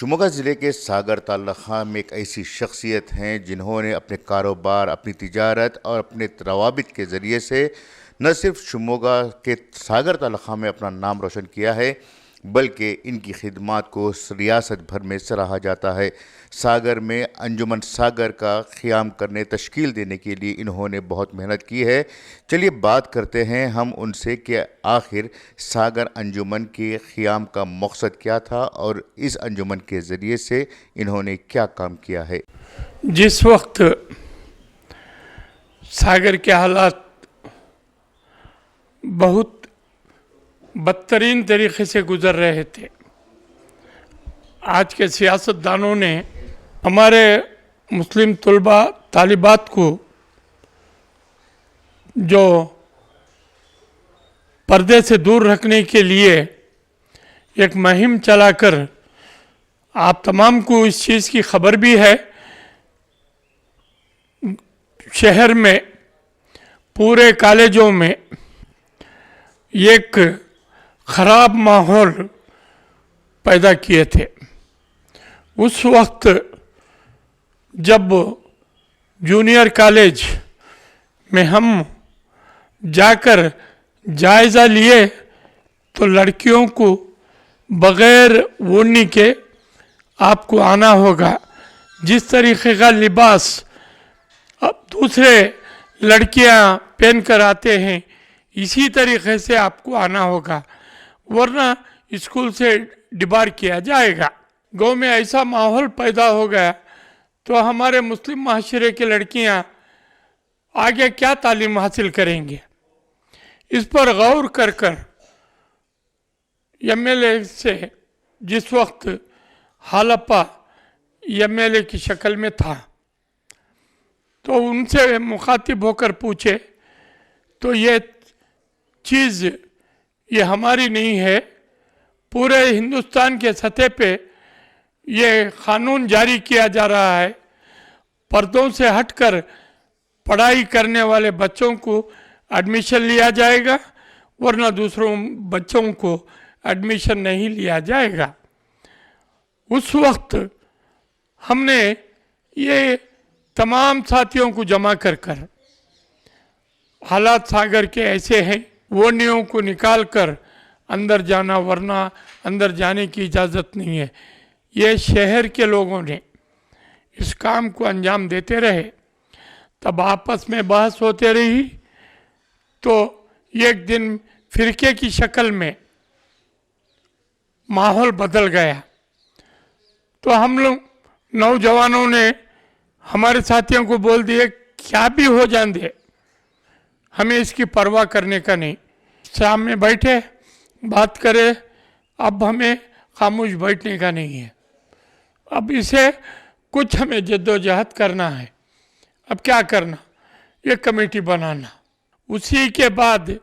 शिमोगा ज़िले के सागर तालुका में एक ऐसी शख्सियत हैं जिन्होंने अपने कारोबार, अपनी तिजारत और अपने रवाबित के ज़रिए से न सिर्फ शिमोगा के सागर तालुका में अपना नाम रोशन किया है, बल्कि इनकी खिदमात को रियासत भर में सराहा जाता है। सागर में अंजुमन सागर का क़याम करने, तश्कील देने के लिए इन्होंने बहुत मेहनत की है। चलिए बात करते हैं हम उनसे कि आखिर सागर अंजुमन के क़याम का मकसद क्या था और इस अंजुमन के ज़रिए से इन्होंने क्या काम किया है। जिस वक्त सागर के हालात बहुत बदतरीन तरीके से गुजर रहे थे, आज के सियासतदानों ने हमारे मुस्लिम तलबा तालिबात को जो पर्दे से दूर रखने के लिए एक मुहिम चलाकर, आप तमाम को इस चीज़ की खबर भी है, शहर में पूरे कॉलेजों में एक ख़राब माहौल पैदा किए थे। उस वक्त जब जूनियर कॉलेज में हम जाकर जायज़ा लिए तो लड़कियों को बग़ैर ओढ़नी के आपको आना होगा। जिस तरीक़े का लिबास अब दूसरे लड़कियां पहन कर आते हैं, इसी तरीक़े से आपको आना होगा, वरना स्कूल से डिबार किया जाएगा। गांव में ऐसा माहौल पैदा हो गया तो हमारे मुस्लिम माशरे की लड़कियां आगे क्या तालीम हासिल करेंगे। इस पर गौर कर कर एमएलए से, जिस वक्त हालप्पा एमएलए की शक्ल में था, तो उनसे मुखातिब होकर पूछे तो ये चीज़ ये हमारी नहीं है, पूरे हिंदुस्तान के सतह पे ये कानून जारी किया जा रहा है, पर्दों से हटकर पढ़ाई करने वाले बच्चों को एडमिशन लिया जाएगा, वरना दूसरों बच्चों को एडमिशन नहीं लिया जाएगा। उस वक्त हमने ये तमाम साथियों को जमा कर कर, हालात सागर के ऐसे हैं, ओढ़नियों को निकाल कर अंदर जाना, वरना अंदर जाने की इजाज़त नहीं है। ये शहर के लोगों ने इस काम को अंजाम देते रहे, तब आपस में बहस होते रही, तो एक दिन फिरके की शक्ल में माहौल बदल गया। तो हम लोग नौजवानों ने हमारे साथियों को बोल दिए, क्या भी हो जाने दे, हमें इसकी परवाह करने का नहीं, शाम में बैठे बात करें, अब हमें खामोश बैठने का नहीं है, अब इसे कुछ हमें जद्दोजहद करना है। अब क्या करना, ये कमेटी बनाना। उसी के बाद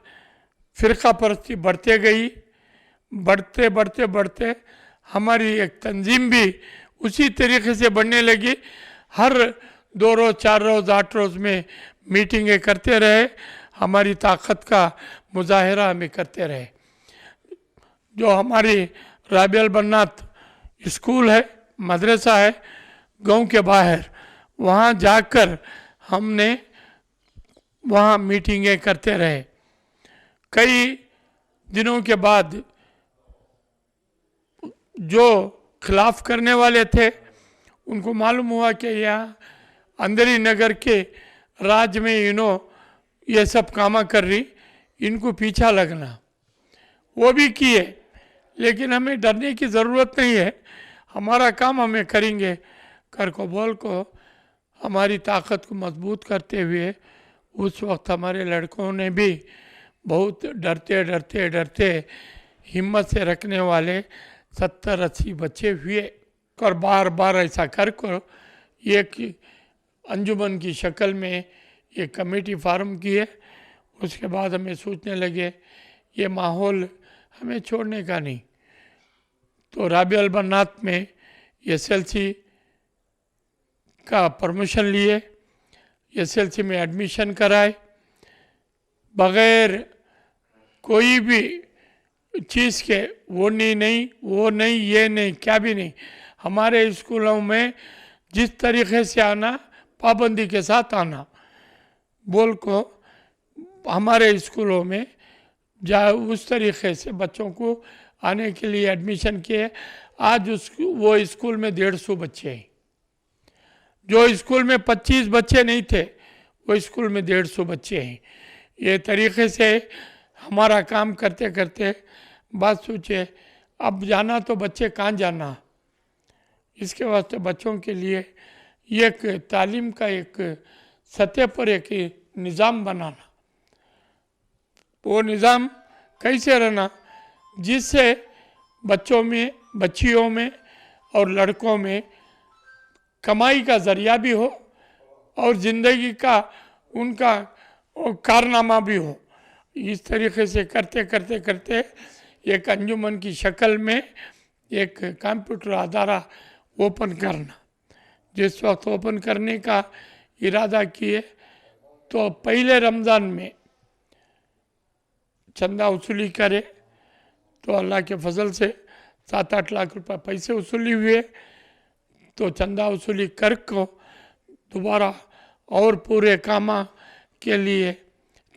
फ़िरका परस्ती बढ़ते गई, बढ़ते बढ़ते बढ़ते हमारी एक तंजीम भी उसी तरीके से बढ़ने लगी। हर 2 रोज़ 4 रोज़ 8 रोज़ में मीटिंगें करते रहे, हमारी ताकत का मुजाहिरा हमें करते रहे। जो हमारी राबिया बन्नात स्कूल है, मदरसा है गांव के बाहर, वहाँ जाकर हमने वहाँ मीटिंगें करते रहे। कई दिनों के बाद जो खिलाफ करने वाले थे उनको मालूम हुआ कि यहाँ अंदरी नगर के राज में ये सब कामा कर रही, इनको पीछा लगना, वो भी किए। लेकिन हमें डरने की ज़रूरत नहीं है, हमारा काम हमें करेंगे कर को बोल को हमारी ताकत को मजबूत करते हुए उस वक्त हमारे लड़कों ने भी बहुत डरते डरते डरते हिम्मत से रखने वाले 70-80 बच्चे हुए और बार बार ऐसा कर को एक अंजुमन की शक्ल में ये कमेटी फार्म की है। उसके बाद हमें सोचने लगे ये माहौल हमें छोड़ने का नहीं, तो राबिया बन्नात में एसएलसी का परमिशन लिए, एसएलसी में एडमिशन कराए, बग़ैर कोई भी चीज़ के वो नहीं, ये नहीं, क्या भी नहीं, हमारे स्कूलों में जिस तरीके से आना, पाबंदी के साथ आना, बोल को हमारे स्कूलों में उस तरीके से बच्चों को आने के लिए एडमिशन किए। आज वो स्कूल में 150 बच्चे हैं। जो स्कूल में 25 बच्चे नहीं थे, वो स्कूल में 150 बच्चे हैं। ये तरीके से हमारा काम करते करते बात सोचे, अब जाना तो बच्चे कहाँ जाना, इसके वास्ते बच्चों के लिए एक तालीम का एक सतह पर एक निज़ाम बनाना। वो निज़ाम कैसे रहना, जिससे बच्चों में, बच्चियों में और लड़कों में कमाई का ज़रिया भी हो और ज़िंदगी का उनका कारनामा भी हो। इस तरीके से करते करते करते एक अंजुमन की शक्ल में एक कंप्यूटर अदारा ओपन करना। जिस वक्त ओपन करने का इरादा किए तो पहले रमज़ान में चंदा वसूली करे, तो अल्लाह के फजल से 7-8 लाख रुपए पैसे वसूली हुए। तो चंदा वसूली कर को दोबारा और पूरे कामा के लिए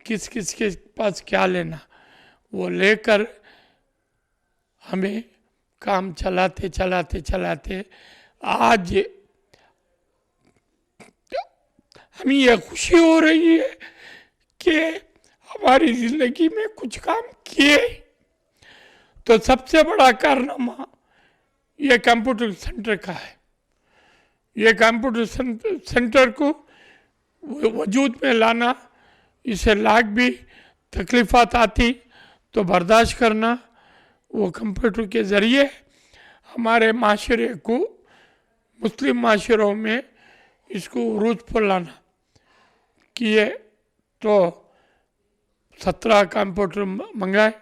किस किस के पास क्या लेना, वो लेकर हमें काम चलाते चलाते चलाते आज हमें यह खुशी हो रही है कि हमारी ज़िंदगी में कुछ काम किए। तो सबसे बड़ा कारनामा ये कंप्यूटर सेंटर का है। ये कंप्यूटर सेंटर को वजूद में लाना, इसे लाख भी तकलीफ़ात आती तो बर्दाश्त करना, वो कंप्यूटर के ज़रिए हमारे माशरे को, मुस्लिम माशरों में इसको उरूज पर लाना किए। तो 17 कंप्यूटर मंगाए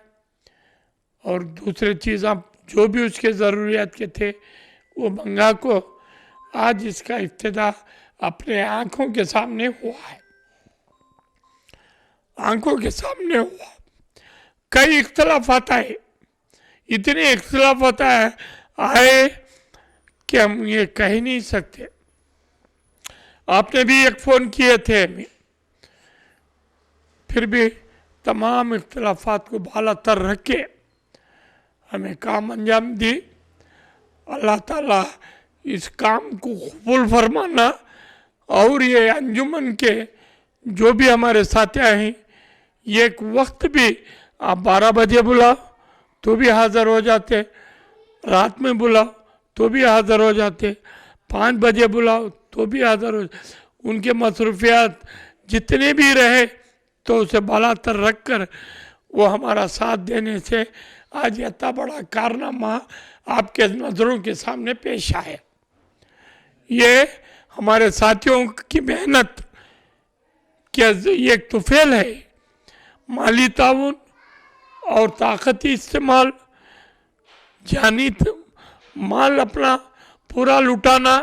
और दूसरे चीज़ें जो भी उसके ज़रूरियात के थे वो मंगा को आज इसका इब्तिदा अपने आँखों के सामने हुआ है। आँखों के सामने हुआ। कई इख्तलाफात आए, इतने इख्तलाफात आए कि हम ये कह नहीं सकते। आपने भी एक फ़ोन किए थे हमें, फिर भी तमाम इख्तलाफात को बाला तर रख के हमें काम अंजाम दी। अल्लाह ताला इस काम को कबूल फरमाना। और ये अंजुमन के जो भी हमारे साथी हैं, एक वक्त भी आप 12 बजे बुलाओ तो भी हाज़िर हो जाते, रात में बुलाओ तो भी हाज़िर हो जाते, 5 बजे बुलाओ तो भी हाज़िर हो। उनके मसरूफियात जितने भी रहे तो उसे बाला तर रख कर वो हमारा साथ देने से आज इतना बड़ा कारनामा आपके नज़रों के सामने पेश आया। ये हमारे साथियों की मेहनत क्या एक तुफेल है। माली ताउन और ताकती इस्तेमाल, जानी माल अपना पूरा लुटाना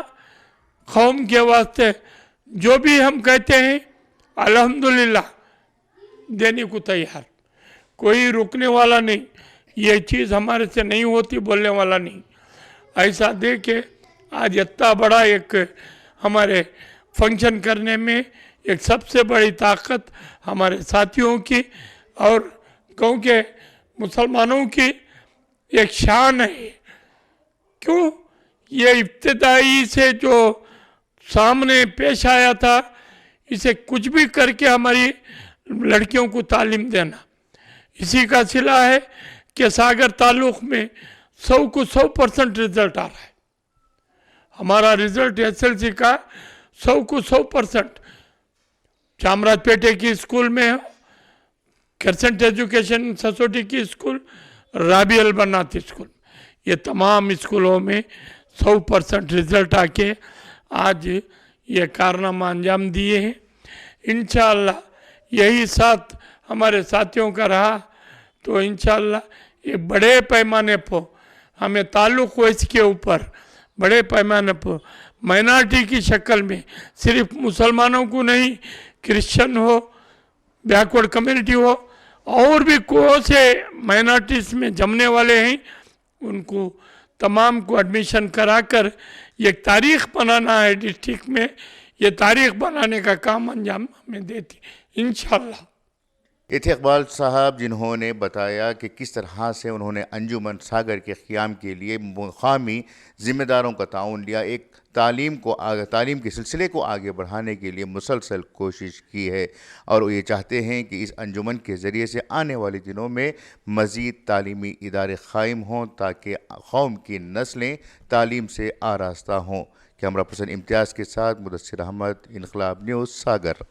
कौम के वास्ते, जो भी हम कहते हैं अल्हम्दुलिल्लाह देने को तैयार, कोई रुकने वाला नहीं। ये चीज़ हमारे से नहीं होती बोलने वाला नहीं। ऐसा दे के आज इतना बड़ा एक हमारे फंक्शन करने में एक सबसे बड़ी ताकत हमारे साथियों की और गाँव के मुसलमानों की एक शान है। क्यों? ये इब्तिदाई से जो सामने पेश आया था, इसे कुछ भी करके हमारी लड़कियों को तालीम देना, इसी का सिला है कि सागर ताल्लुक़ में 100 को 100% रिजल्ट आ रहा है। हमारा रिजल्ट SLC का 100 को 100%। चामराजपेटे की स्कूल में हो, क्रिसेंट एजुकेशन सोसाइटी की स्कूल, राबी अल बनाती स्कूल, ये तमाम स्कूलों में 100% रिजल्ट आके आज ये कारनामा अंजाम दिए हैं। इंशाअल्लाह यही साथ हमारे साथियों का रहा तो इंशाअल्लाह ये बड़े पैमाने पर हमें ताल्लुक़ हो इसके ऊपर, बड़े पैमाने पर माइनॉरिटी की शक्ल में, सिर्फ मुसलमानों को नहीं, क्रिश्चियन हो, बैकवर्ड कम्युनिटी हो, और भी कौन से माइनॉरिटीज़ में जमने वाले हैं, उनको तमाम को एडमिशन कराकर एक तारीख बनाना है डिस्ट्रिक्ट में। ये तारीख बनाने का काम अंजाम हमें देती इंशाल्लाह। ये थे इकबाल साहब, जिन्होंने बताया कि किस तरह से उन्होंने अंजुमन सागर के क़याम के लिए मुक़ामी ज़िम्मेदारों का ताउन लिया, एक तालीम के सिलसिले को आगे बढ़ाने के लिए मुसलसल कोशिश की है, और वो ये चाहते हैं कि इस अंजुमन के ज़रिए से आने वाले दिनों में मज़ीद तालीमी इदारे क़ायम हों ताकि कौम की नस्लें तालीम से आरास्ता हों। कैमरा पर्सन इम्तियाज़ के साथ मुदस्सिर अहमद, इनक़लाब न्यूज़, सागर।